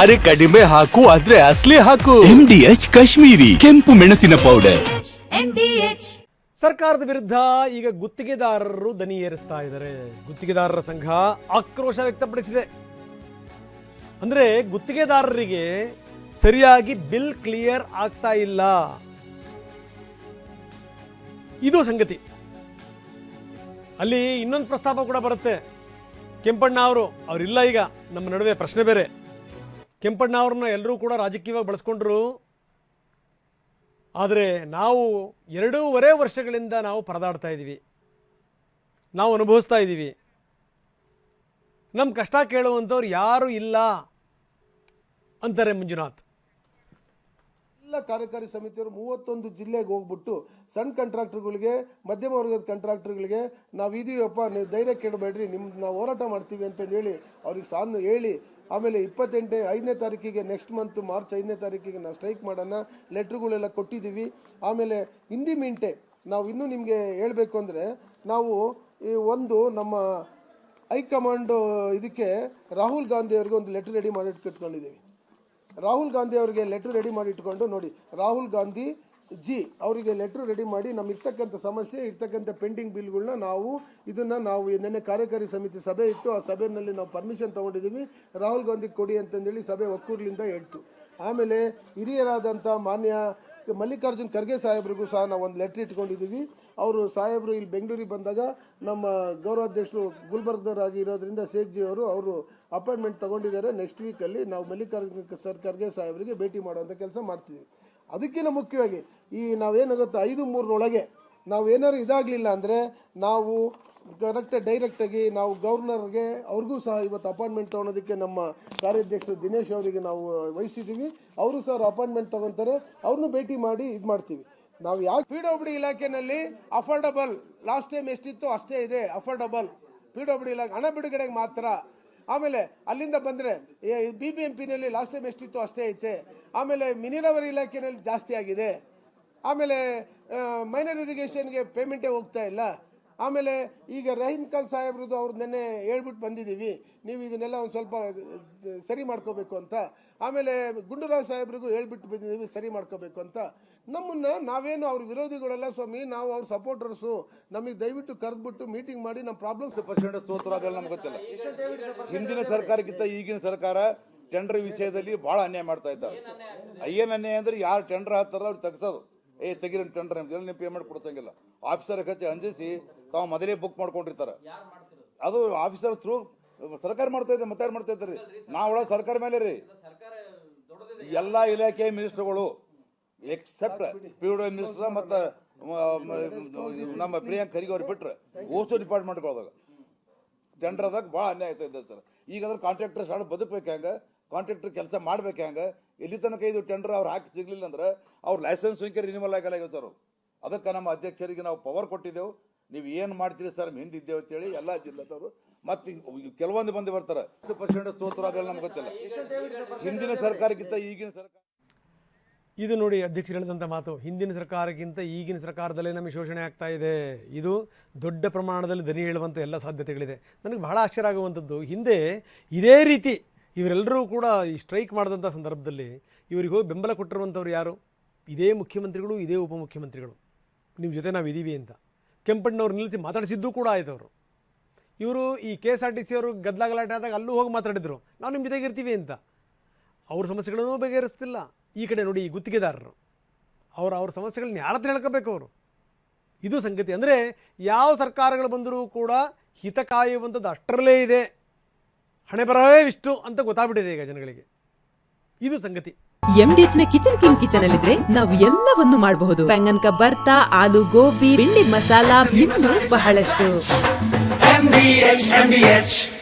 ಅರೆ ಕಡಿಮೆ ಹಾಕು ಆದ್ರೆ ಅಸಲಿ ಹಾಕು. MDH ಕಾಶ್ಮೀರಿ ಕೆಂಪು ಮೆಣಸಿನ ಪೌಡರ್. ಸರ್ಕಾರದ ವಿರುದ್ಧ ಈಗ ಗುತ್ತಿಗೆದಾರರು ದನಿ ಏರಿಸ್ತಾ ಇದ್ದಾರೆ. ಗುತ್ತಿಗೆದಾರರ ಸಂಘ ಆಕ್ರೋಶ ವ್ಯಕ್ತಪಡಿಸಿದೆ. ಅಂದ್ರೆ ಗುತ್ತಿಗೆದಾರರಿಗೆ ಸರಿಯಾಗಿ ಬಿಲ್ ಕ್ಲಿಯರ್ ಆಗ್ತಾ ಇಲ್ಲ, ಇದು ಸಂಗತಿ. ಅಲ್ಲಿ ಇನ್ನೊಂದು ಪ್ರಸ್ತಾಪ ಕೂಡ ಬರುತ್ತೆ. ಕೆಂಪಣ್ಣ ಅವರಿಲ್ಲ ಈಗ ನಮ್ಮ ನಡುವೆ, ಪ್ರಶ್ನೆ ಬೇರೆ. ಕೆಂಪಣ್ಣ ಅವ್ರನ್ನ ಎಲ್ಲರೂ ಕೂಡ ರಾಜಕೀಯವಾಗಿ ಬಳಸ್ಕೊಂಡ್ರು. ಆದರೆ ನಾವು 2.5 ವರ್ಷಗಳಿಂದ ನಾವು ಪರದಾಡ್ತಾ ಇದ್ದೀವಿ, ನಾವು ಅನುಭವಿಸ್ತಾ ಇದ್ದೀವಿ. ನಮ್ಮ ಕಷ್ಟ ಕೇಳುವಂಥವ್ರು ಯಾರೂ ಇಲ್ಲ ಅಂತಾರೆ ಮಂಜುನಾಥ್. ಎಲ್ಲ ಕಾರ್ಯಕಾರಿ ಸಮಿತಿಯವರು 31 ಜಿಲ್ಲೆಗೆ ಹೋಗ್ಬಿಟ್ಟು ಸಣ್ಣ ಕಾಂಟ್ರಾಕ್ಟರ್ಗಳಿಗೆ, ಮಧ್ಯಮ ವರ್ಗದ ಕಾಂಟ್ರಾಕ್ಟರ್ಗಳಿಗೆ ನಾವು ಇದೀವಪ್ಪ, ನೀವು ಧೈರ್ಯ ಕೆಡಬೇಡ್ರಿ, ನಾವು ಹೋರಾಟ ಮಾಡ್ತೀವಿ ಅಂತಂದು ಹೇಳಿ ಅವ್ರಿಗೆ ಸಾಧನೆ ಹೇಳಿ, ಆಮೇಲೆ 5ನೇ ತಾರೀಕಿಗೆ ನೆಕ್ಸ್ಟ್ ಮಂತ್ ಮಾರ್ಚ್ 5ನೇ ತಾರೀಕಿಗೆ ನಾವು ಸ್ಟ್ರೈಕ್ ಮಾಡೋಣ, ಲೆಟ್ರುಗಳೆಲ್ಲ ಕೊಟ್ಟಿದ್ದೀವಿ. ಆಮೇಲೆ ಹಿಂದಿ ಮಿಂಟೆ ನಾವು ಇನ್ನೂ ನಿಮಗೆ ಹೇಳಬೇಕು ಅಂದರೆ, ನಾವು ಈ ಒಂದು ನಮ್ಮ ಹೈಕಮಾಂಡ್ ಇದಕ್ಕೆ ರಾಹುಲ್ ಗಾಂಧಿ ಅವರಿಗೆ ಒಂದು ಲೆಟ್ರ್ ರೆಡಿ ಮಾಡಿ ಇಟ್ಕೊಂಡಿದ್ದೀವಿ. ರಾಹುಲ್ ಗಾಂಧಿ ಅವರಿಗೆ ಲೆಟ್ರ್ ರೆಡಿ ಮಾಡಿ ಇಟ್ಕೊಂಡು ನೋಡಿ, ರಾಹುಲ್ ಗಾಂಧಿ ಜಿ ಅವರಿಗೆ ಲೆಟ್ರ್ ರೆಡಿ ಮಾಡಿ ನಮ್ಮ ಇರ್ತಕ್ಕಂಥ ಸಮಸ್ಯೆ, ಇರ್ತಕ್ಕಂಥ ಪೆಂಡಿಂಗ್ ಬಿಲ್ಗಳನ್ನ ನಾವು ನಿನ್ನೆ ಕಾರ್ಯಕಾರಿ ಸಮಿತಿ ಸಭೆ ಇತ್ತು, ಆ ಸಭೆಯಲ್ಲಿ ನಾವು ಪರ್ಮಿಷನ್ ತೊಗೊಂಡಿದ್ದೀವಿ, ರಾಹುಲ್ ಗಾಂಧಿ ಕೊಡಿ ಅಂತಂದೇಳಿ ಸಭೆ ಒಕ್ಕೂರ್ಲಿಂದ ಹೇಳ್ತು. ಆಮೇಲೆ ಹಿರಿಯರಾದಂಥ ಮಾನ್ಯ ಮಲ್ಲಿಕಾರ್ಜುನ್ ಖರ್ಗೆ ಸಾಹೇಬ್ರಿಗೂ ಸಹ ನಾವು ಒಂದು ಲೆಟ್ರ್ ಇಟ್ಕೊಂಡಿದ್ದೀವಿ. ಅವರು ಸಾಹೇಬರು ಇಲ್ಲಿ ಬೆಂಗಳೂರಿಗೆ ಬಂದಾಗ ನಮ್ಮ ಗೌರವಾಧ್ಯಕ್ಷರು ಗುಲ್ಬರ್ಗದವರಾಗಿ ಇರೋದ್ರಿಂದ ಸೇಠ್ಜಿ ಅವರು ಅಪಾಯಿಂಟ್ಮೆಂಟ್ ತೊಗೊಂಡಿದ್ದಾರೆ. ನೆಕ್ಸ್ಟ್ ವೀಕಲ್ಲಿ ನಾವು ಮಲ್ಲಿಕಾರ್ಜುನ್ ಖರ್ಗೆ ಸಾಹೇಬರಿಗೆ ಭೇಟಿ ಮಾಡುವಂಥ ಕೆಲಸ ಮಾಡ್ತೀವಿ. ಅದಕ್ಕಿಂತ ಮುಖ್ಯವಾಗಿ ಈ ನಾವೇನಾಗುತ್ತೆ 5/3 ನಾವು ಏನಾದ್ರು ಇದಾಗಲಿಲ್ಲ ಅಂದರೆ ನಾವು ಡೈರೆಕ್ಟಾಗಿ ನಾವು ಗವರ್ನರ್ಗೆ ಅವ್ರಿಗೂ ಸಹ ಇವತ್ತು ಅಪಾಯಿಂಟ್ಮೆಂಟ್ ತೊಗೊಳೋದಕ್ಕೆ ನಮ್ಮ ಕಾರ್ಯಾಧ್ಯಕ್ಷರು ದಿನೇಶ್ ಅವರಿಗೆ ನಾವು ವಹಿಸಿದ್ದೀವಿ. ಅವರು ಸಹ ಅಪಾಯಿಂಟ್ಮೆಂಟ್ ತೊಗೊತಾರೆ, ಅವ್ರನ್ನೂ ಭೇಟಿ ಮಾಡಿ ಇದು ಮಾಡ್ತೀವಿ. ನಾವು ಯಾಕೆ PWD ಇಲಾಖೆಯಲ್ಲಿ ಅಫೋರ್ಡಬಲ್ ಲಾಸ್ಟ್ ಟೈಮ್ ಎಷ್ಟಿತ್ತು ಅಷ್ಟೇ ಇದೆ, ಅಫೋರ್ಡಬಲ್ PWD ಇಲಾಖೆ ಹಣ ಬಿಡುಗಡೆಗೆ ಮಾತ್ರ. ಆಮೇಲೆ ಅಲ್ಲಿಂದ ಬಂದರೆ BBMPನಲ್ಲಿ ಲಾಸ್ಟ್ ಟೈಮ್ ಎಷ್ಟಿತ್ತು ಅಷ್ಟೇ ಐತೆ. ಆಮೇಲೆ ಮಿನಿರವರಿ ಇಲಾಖೆಯಲ್ಲಿ ಜಾಸ್ತಿ ಆಗಿದೆ. ಆಮೇಲೆ ಮೈನರ್ ಇರಿಗೇಷನ್ಗೆ ಪೇಮೆಂಟೇ ಹೋಗ್ತಾ ಇಲ್ಲ. ಆಮೇಲೆ ಈಗ ರಹೀಮ್ ಖಾನ್ ಸಾಹೇಬ್ರದ್ದು ಅವ್ರು ನೆನ್ನೆ ಹೇಳ್ಬಿಟ್ಟು ಬಂದಿದ್ದೀವಿ, ನೀವು ಇದನ್ನೆಲ್ಲ ಒಂದು ಸ್ವಲ್ಪ ಸರಿ ಮಾಡ್ಕೋಬೇಕು ಅಂತ. ಆಮೇಲೆ ಗುಂಡೂರಾವ್ ಸಾಹೇಬ್ರಿಗೂ ಹೇಳ್ಬಿಟ್ಟು ಬಂದಿದ್ದೀವಿ ಸರಿ ಮಾಡ್ಕೋಬೇಕು ಅಂತ. ನಾವೇನು ಅವ್ರ ವಿರೋಧಿಗಳೆಲ್ಲ ಸ್ವಾಮಿ, ನಾವು ಅವ್ರ ಸಪೋರ್ಟರ್ಸು, ನಮಗೆ ದಯವಿಟ್ಟು ಕರೆದ್ಬಿಟ್ಟು ಮೀಟಿಂಗ್ ಮಾಡಿ ನಮ್ಮ ಪ್ರಾಬ್ಲಮ್ಸ್ ಸ್ತೋತ್ರ ಆಗಲ್ಲ ನಮ್ಗೆ ಗೊತ್ತಿಲ್ಲ. ಹಿಂದಿನ ಸರ್ಕಾರಕ್ಕಿಂತ ಈಗಿನ ಸರ್ಕಾರ ಟೆಂಡರ್ ವಿಷಯದಲ್ಲಿ ಬಹಳ ಅನ್ಯಾಯ ಮಾಡ್ತಾ ಇದ್ದಾರೆ. ಏನ್ ಅನ್ಯಾಯ ಅಂದ್ರೆ ಯಾರು ಟೆಂಡರ್ ಹಾಕ್ತಾರ ಅವ್ರು ತೆಗ್ಸೋದು, ತೆಗಿರಿ ಟೆಂಡರ್ ನೀವು ಪೇಮೆಂಟ್ ಕೊಡ್ತಂಗಿಲ್ಲ. ಆಫೀಸರ್ ಕಚ್ಚಿ ಅಂಜಿಸಿ ತಾವು ಮೊದಲೇ ಬುಕ್ ಮಾಡ್ಕೊಂಡಿರ್ತಾರೆ. ಅದು ಆಫೀಸರ್ ಥ್ರೂ ಸರ್ಕಾರ ಮಾಡ್ತಾ ಇದ್ದಾರೆ, ಮತ್ತೆ ಯಾರು ಮಾಡ್ತಾ ಇದ್ದಾರೆ? ನಾವೊಳ ಸರ್ಕಾರ ಮೇಲೆ ರೀ. ಎಲ್ಲಾ ಇಲಾಖೆ ಮಿನಿಸ್ಟರ್ಗಳು ಎಕ್ಸೆಪ್ಟ್ PWD ಮಿನಿಸ್ಟರ್ ಮತ್ತು ನಮ್ಮ ಪ್ರಿಯಾಂಕ್ ಖರ್ಗೆ ಅವ್ರು ಬಿಟ್ರೆ ಓಸು ಡಿಪಾರ್ಟ್ಮೆಂಟ್ಗಳದಾಗ ಟೆಂಡರ್ದಾಗ ಭಾಳ ಅನ್ಯಾಯ ಆಗ್ತಾ ಇದೆ ಸರ್. ಈಗ ಅದ್ರ ಕಾಂಟ್ರಾಕ್ಟರ್ ಶಾಲೆ ಬದುಕಬೇಕು ಹೆಂಗೆ, ಕಾಂಟ್ರಾಕ್ಟರ್ ಕೆಲಸ ಮಾಡ್ಬೇಕು ಹೆಂಗೆ, ಎಲ್ಲಿ ತನಕ ಇದು ಟೆಂಡರ್ ಅವ್ರು ಹಾಕಿ ಸಿಗ್ಲಿಲ್ಲ ಅಂದ್ರೆ ಅವ್ರ ಲೈಸೆನ್ಸ್ ಸಂಖ್ಯೆ ರಿನಿವಲ್ ಆಗಲ್ಲ ಸರ್. ಅದಕ್ಕೆ ನಮ್ಮ ಅಧ್ಯಕ್ಷರಿಗೆ ನಾವು ಪವರ್ ಕೊಟ್ಟಿದ್ದೆವು, ನೀವು ಏನು ಮಾಡ್ತೀರಿ ಸರ್ ಹಿಂದಿದ್ದೇವೆ ಅಂತೇಳಿ ಎಲ್ಲ ಜಿಲ್ಲೆದವರು. ಮತ್ತೆ ಕೆಲವೊಂದು ಮಂದಿ ಬರ್ತಾರೆ, 100% ಸ್ತೋತ್ರ ಆಗಲ್ಲ ನಮ್ಗೆ ಗೊತ್ತಿಲ್ಲ. ಹಿಂದಿನ ಸರ್ಕಾರಕ್ಕಿಂತ ಈಗಿನ ಸರ್ಕಾರ ಇದು ನೋಡಿ ಅಧ್ಯಕ್ಷರು ಹೇಳಿದಂಥ ಮಾತು, ಹಿಂದಿನ ಸರ್ಕಾರಕ್ಕಿಂತ ಈಗಿನ ಸರ್ಕಾರದಲ್ಲೇ ನಮಗೆ ಶೋಷಣೆ ಆಗ್ತಾ ಇದೆ. ಇದು ದೊಡ್ಡ ಪ್ರಮಾಣದಲ್ಲಿ ದನಿ ಹೇಳುವಂಥ ಎಲ್ಲ ಸಾಧ್ಯತೆಗಳಿದೆ. ನನಗೆ ಬಹಳ ಆಶ್ಚರ್ಯ ಆಗುವಂಥದ್ದು, ಹಿಂದೆ ಇದೇ ರೀತಿ ಇವರೆಲ್ಲರೂ ಕೂಡ ಈ ಸ್ಟ್ರೈಕ್ ಮಾಡಿದಂಥ ಸಂದರ್ಭದಲ್ಲಿ ಇವರಿಗೆ ಹೋಗಿ ಬೆಂಬಲ ಕೊಟ್ಟಿರುವಂಥವ್ರು ಯಾರು? ಇದೇ ಮುಖ್ಯಮಂತ್ರಿಗಳು, ಇದೇ ಉಪಮುಖ್ಯಮಂತ್ರಿಗಳು. ನಿಮ್ಮ ಜೊತೆ ನಾವು ಇದ್ದೀವಿ ಅಂತ ಕೆಂಪಣ್ಣವ್ರು ನಿಲ್ಲಿಸಿ ಮಾತಾಡಿಸಿದ್ದು ಕೂಡ ಆಯ್ತವರು. ಇವರು ಈ KSRTC ಅವರು ಗದ್ದಲಾಗಲಾಟೆ ಆದಾಗ ಅಲ್ಲೂ ಹೋಗಿ ಮಾತಾಡಿದರು, ನಾವು ನಿಮ್ಮ ಜೊತೆಗೆ ಇರ್ತೀವಿ ಅಂತ. ಅವ್ರ ಸಮಸ್ಯೆಗಳನ್ನೂ ಬಗೆಹರಿಸ್ತಿಲ್ಲ. ಈ ಕಡೆ ನೋಡಿ ಈ ಗುತ್ತಿಗೆದಾರರು ಅವ್ರ ಸಮಸ್ಯೆಗಳನ್ನ ಯಾರ ಹತ್ರ ಹೇಳ್ಕೋಬೇಕು ಅವರು? ಇದು ಸಂಗತಿ. ಅಂದರೆ ಯಾವ ಸರ್ಕಾರಗಳು ಬಂದರೂ ಕೂಡ ಹಿತ ಕಾಯುವಂಥದ್ದು ಅಷ್ಟರಲ್ಲೇ ಇದೆ, ಹಣೆ ಬರವೇ ಇಷ್ಟು ಅಂತ ಗೊತ್ತಾಗ್ಬಿಟ್ಟಿದೆ ಈಗ ಜನಗಳಿಗೆ. ಇದು ಸಂಗತಿ. MDH ನ ಕಿಚನ್ ಅಲ್ಲಿದ್ರೆ ನಾವು ಎಲ್ಲವನ್ನು ಮಾಡಬಹುದು. ಬೆಂಗನ್ಕ ಬರ್ತಾ, ಆಲೂ ಗೋಬಿ, ಬೆಂಡಿ ಮಸಾಲಾ, ಇನ್ನೂ ಬಹಳಷ್ಟು.